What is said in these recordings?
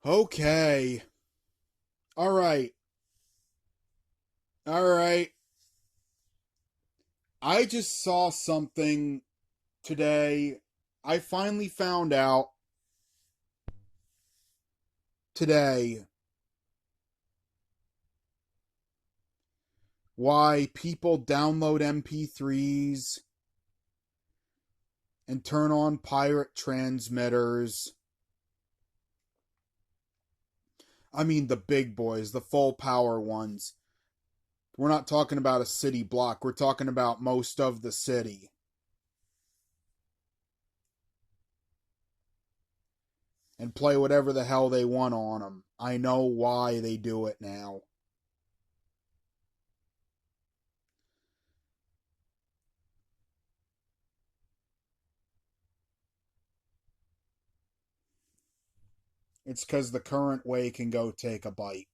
Okay. All right. All right. I just saw something today. I finally found out today why people download MP3s and turn on pirate transmitters. I mean, the big boys, the full power ones. We're not talking about a city block, we're talking about most of the city. And play whatever the hell they want on them. I know why they do it now. It's because the current way can go take a bite.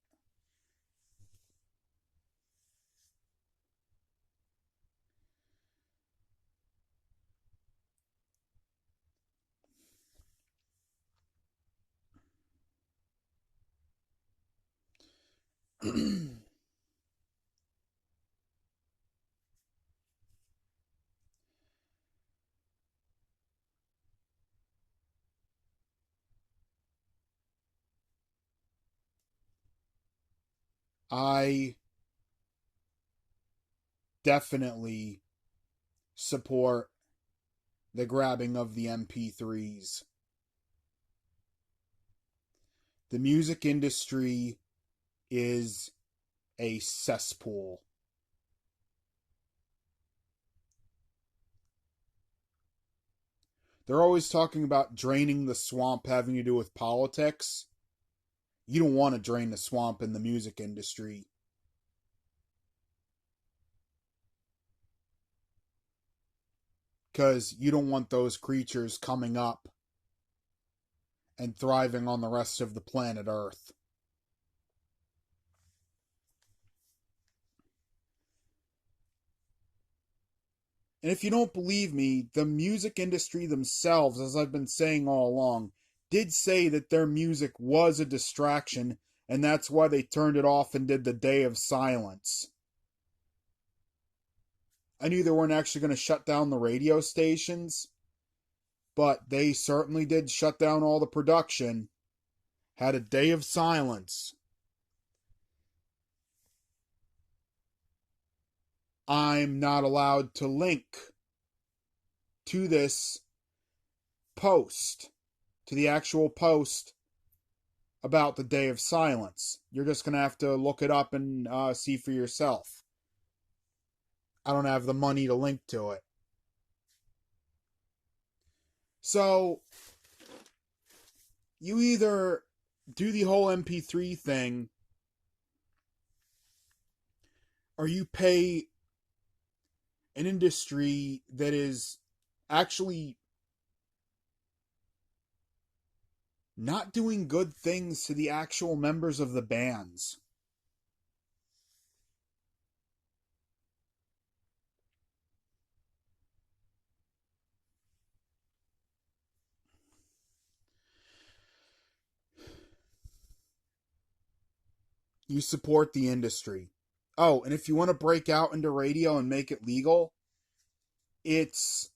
I definitely support the grabbing of the MP3s. The music industry is a cesspool. They're always talking about draining the swamp having to do with politics. You don't want to drain the swamp in the music industry because you don't want those creatures coming up and thriving on the rest of the planet Earth. And if you don't believe me, the music industry themselves, as I've been saying all along, did say that their music was a distraction, and that's why they turned it off and did the Day of Silence. I knew they weren't actually going to shut down the radio stations, but they certainly did shut down all the production, had a Day of Silence. I'm not allowed to link to this post, to the actual post about the Day of Silence. You're just going to have to look it up and see for yourself. I don't have the money to link to it. So, you either do the whole MP3 thing or you pay an industry that is actually not doing good things to the actual members of the bands. You support the industry. Oh, and if you want to break out into radio and make it legal, it's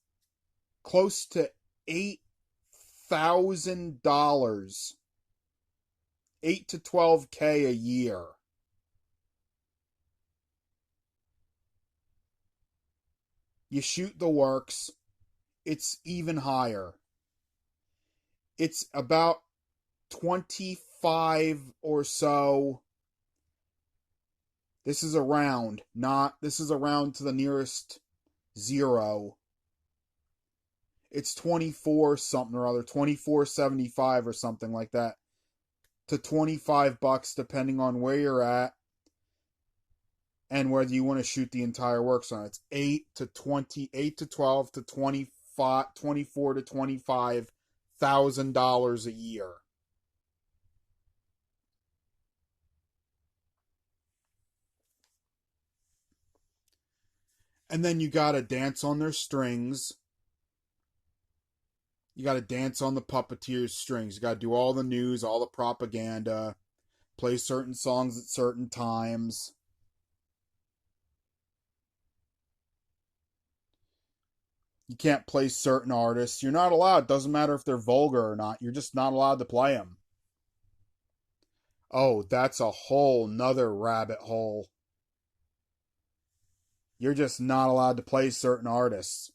close to $8,000, 8 to 12K a year. You shoot the works, it's even higher. It's about 25 or so. This is around, not, this is around to the nearest zero. It's 24 something or other, 24.75 or something like that, to $25 depending on where you're at and whether you want to shoot the entire works on it. It's 8 to 12 to 25, 24 to $25,000 a year. And then you gotta dance on their strings. You got to dance on the puppeteer's strings. You got to do all the news, all the propaganda, play certain songs at certain times. You can't play certain artists. You're not allowed. Doesn't matter if they're vulgar or not. You're just not allowed to play them. Oh, that's a whole nother rabbit hole. You're just not allowed to play certain artists.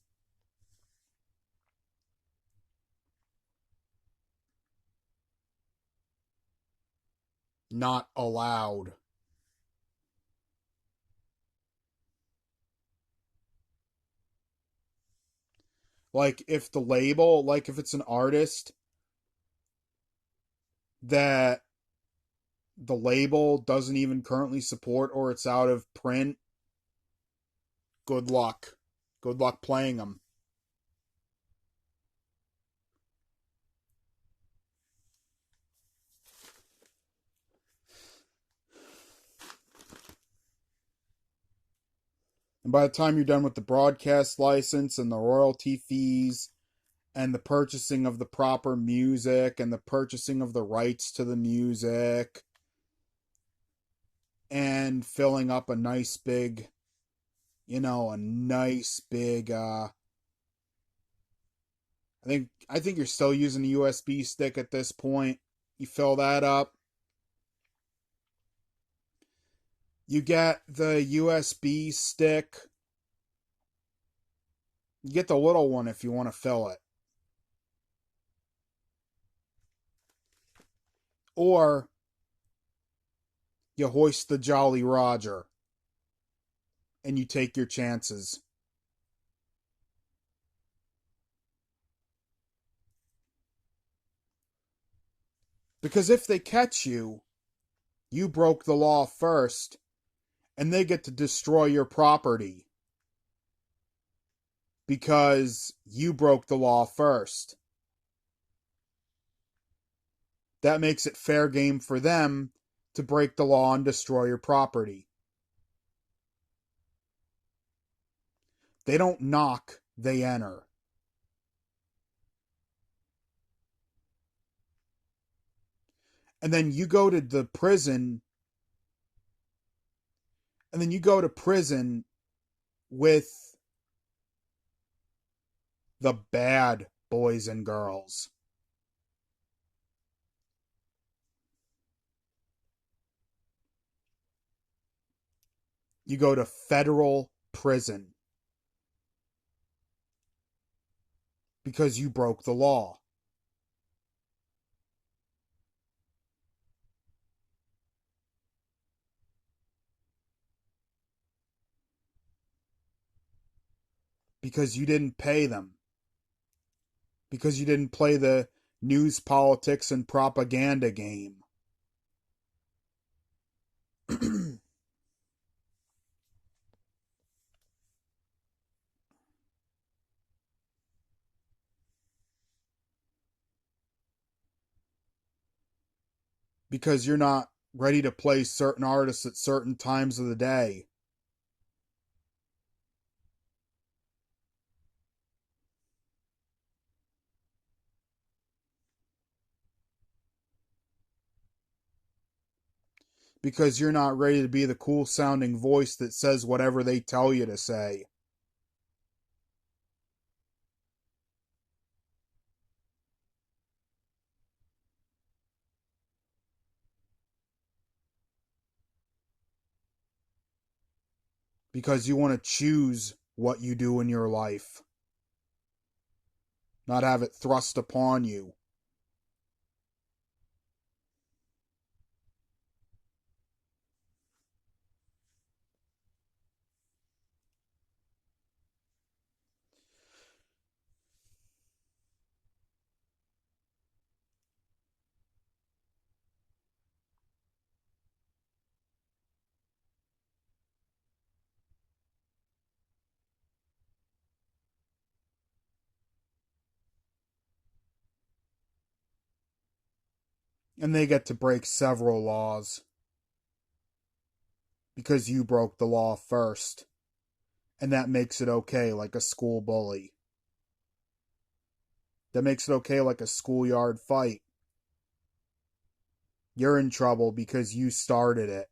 Not allowed. Like, if the label, like, if it's an artist that the label doesn't even currently support or it's out of print, good luck. Good luck playing them. And by the time you're done with the broadcast license and the royalty fees and the purchasing of the proper music and the purchasing of the rights to the music and filling up a nice big, a nice big I think you're still using a USB stick at this point. You fill that up. You get the USB stick. You get the little one if you want to fill it. Or you hoist the Jolly Roger and you take your chances. Because if they catch you, you broke the law first, and they get to destroy your property. Because you broke the law first. That makes it fair game for them to break the law and destroy your property. They don't knock, they enter. And then you go to the prison, and then you go to prison with the bad boys and girls. You go to federal prison because you broke the law. Because you didn't pay them. Because you didn't play the news, politics, and propaganda game. Because you're not ready to play certain artists at certain times of the day. Because you're not ready to be the cool sounding voice that says whatever they tell you to say. Because you want to choose what you do in your life, not have it thrust upon you. And they get to break several laws because you broke the law first. And that makes it okay, like a school bully. that makes it okay like a schoolyard fight. You're in trouble because you started it.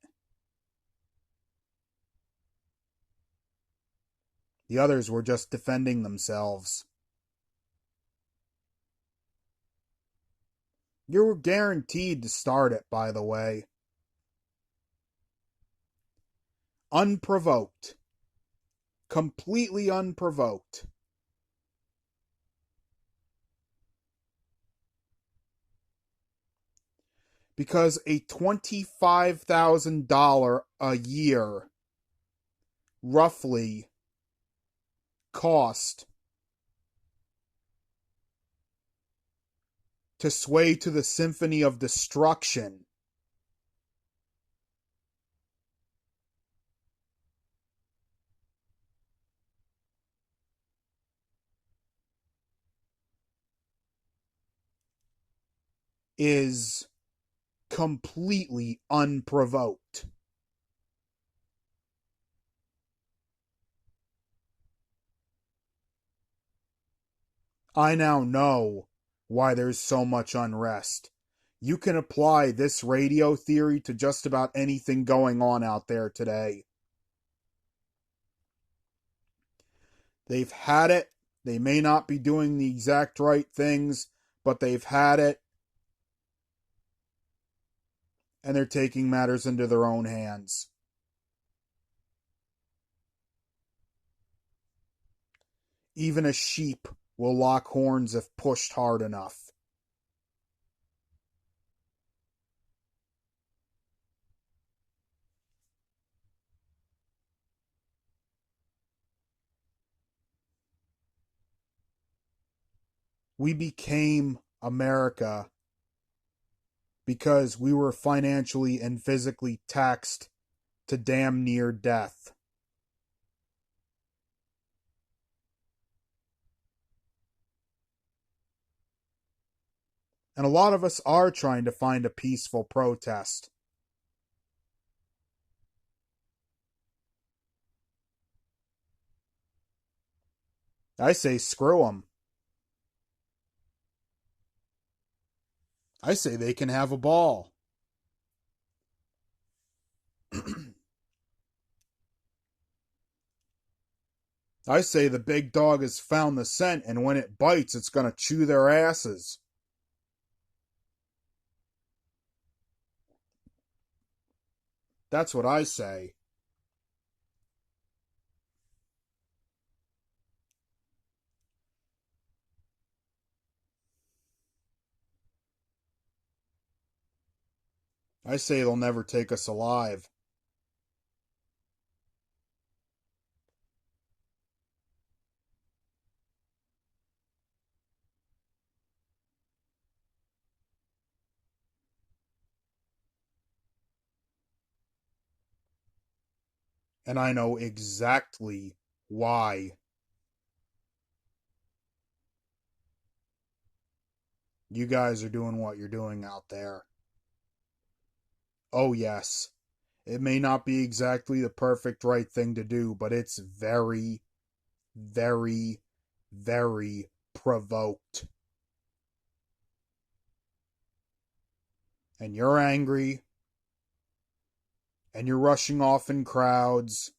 The others were just defending themselves. You were guaranteed to start it, by the way. Unprovoked. Completely unprovoked. Because a $25,000 a year, roughly, cost to sway to the Symphony of Destruction is completely unprovoked. I now know why there's so much unrest. You can apply this radio theory to just about anything going on out there today. They've had it. They may not be doing the exact right things, but they've had it. And they're taking matters into their own hands. Even a sheep will lock horns if pushed hard enough. We became America because we were financially and physically taxed to damn near death. And a lot of us are trying to find a peaceful protest. I say screw them. I say they can have a ball. I say the big dog has found the scent, and when it bites, it's going to chew their asses. That's what I say. I say they'll never take us alive. And I know exactly why. You guys are doing what you're doing out there. Oh, yes. It may not be exactly the perfect right thing to do, but it's very, very, very provoked. And you're angry. And you're rushing off in crowds.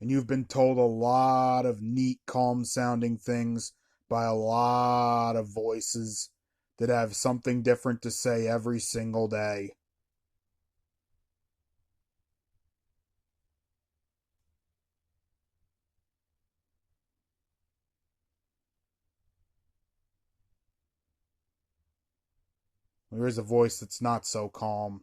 And you've been told a lot of neat, calm sounding things by a lot of voices that have something different to say every single day. There is a voice that's not so calm.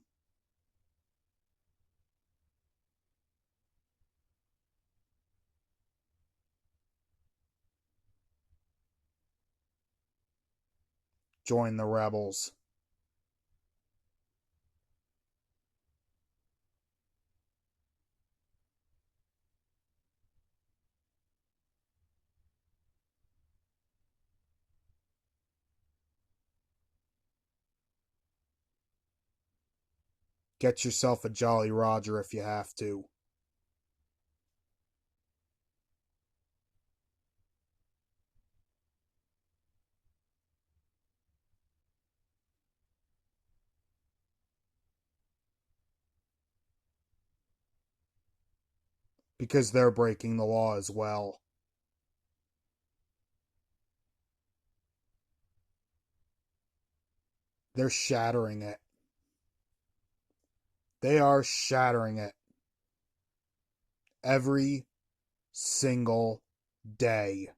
Join the rebels. Get yourself a Jolly Roger if you have to. because they're breaking the law as well. They're shattering it. They are shattering it every single day.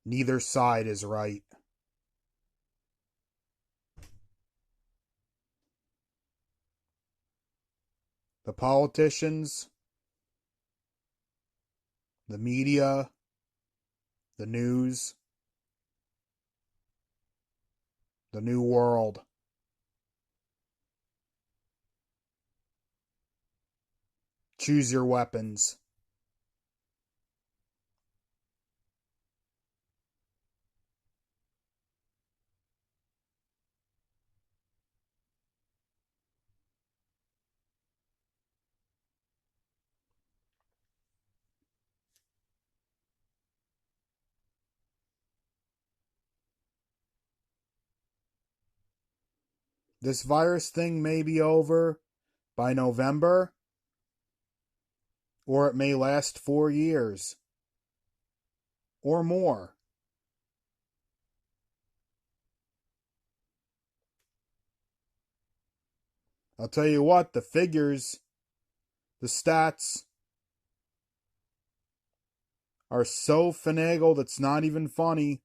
Neither side is right. The politicians, the media, the news, the new world. Choose your weapons. This virus thing may be over by November, or it may last 4 years or more. I'll tell you what, the figures, the stats are so finagled it's not even funny.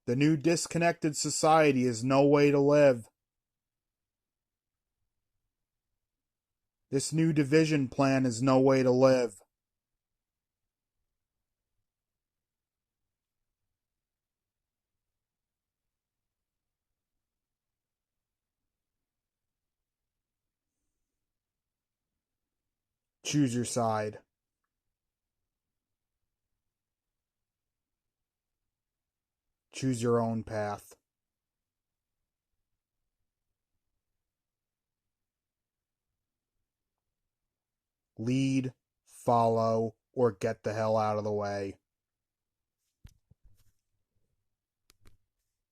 The new disconnected society is no way to live. This new division plan is no way to live. Choose your side. Choose your own path. Lead, follow, or get the hell out of the way.